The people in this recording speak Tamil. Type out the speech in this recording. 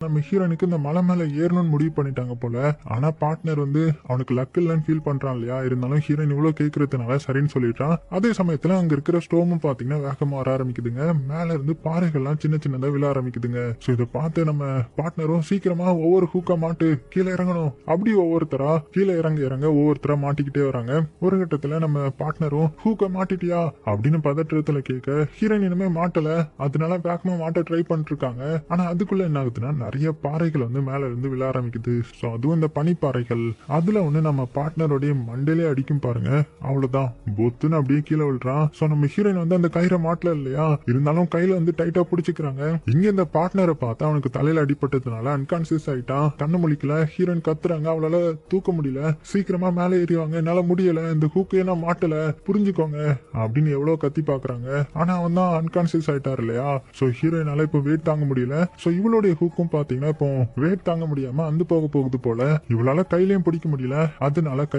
நம்ம ஹீரோனுக்கு இந்த மலை மேல ஏறணும்னு முடிவு பண்ணிட்டாங்க போல. ஆனா பார்ட்னர் வந்து அவனுக்கு லக் இல்லன்னு ஃபீல் பண்றான் இல்லையா. இருந்தாலும் ஹீரோயின் இவ்வளவு கேட்கறதுனால சரின்னு சொல்லிட்டான். அதே சமயத்துல அங்க இருக்கிற ஸ்டோமும் பாத்தீங்கன்னா வேகமா வர ஆரம்பிக்குதுங்க. மேல இருந்து பாறைகள்லாம் சின்ன சின்னதா விழ ஆரம்பிக்குதுங்க. சோ இதை பார்த்து நம்ம பார்ட்னரும் சீக்கிரமா ஒவ்வொரு ஹூக்கா மாட்டு கீழே இறங்கணும். அப்படி ஒவ்வொருத்தரா கீழே இறங்க இறங்க ஒவ்வொருத்தரா மாட்டிக்கிட்டே வராங்க. ஒரு கட்டத்துல நம்ம பார்ட்னரும் ஹூக்க மாட்டிட்டியா அப்படின்னு பதற்றத்துல கேட்க ஹீரோயின் இனிமே மாட்டல, அதனால வேகமா மாட்ட ட்ரை பண்ணிட்டு இருக்காங்க. ஆனா அதுக்குள்ள என்ன ஆகுதுன்னா நிறைய பாறைகள் வந்து மேல இருந்து விழ ஆரம்பிக்குது. சோ அதுவும் இந்த பனிப்பாறைகள். அதுல ஒண்ணு நம்ம பார்ட்னருடைய மண்டையிலே அடிக்கும் பாருங்க. அவ்வளவுதான் பொத்துன்னு அப்படியே கீழே விழுறான். சோ நம்ம ஹீரோயின் வந்து அந்த கயிறை மாட்டல இல்லையா, இருந்தாலும் கையில வந்து டைட்டா பிடிச்சிக்கிறாங்க. இங்க இந்த பார்ட்னரை பார்த்தா அவனுக்கு தலையில அடிபட்டதுனால அன்கான்சியஸ் ஆயிட்டான். கண்ணு முழிக்கல. ஹீரோயின் கத்துறாங்க, அவளால தூக்க முடியல. சீக்கிரமா மேலே ஏறிவாங்க, என்னால முடியல, இந்த ஹூக்கையே நான் மாட்டல, புரிஞ்சுக்கோங்க அப்படின்னு எவ்வளவு கத்தி பாக்குறாங்க. ஆனா அவன் தான் அன்கான்சியஸ் ஆயிட்டார் இல்லையா. சோ ஹீரோயினால இப்ப வெயிட் தாங்க முடியல. சோ இவளுடைய ஹூக்கும் பாத்தீங்கன்னா இப்போ வெயிட் தாங்க முடியாம அந்து போக போகுது போல. இவளால கையிலயும் பிடிக்க முடியல, அதனால கை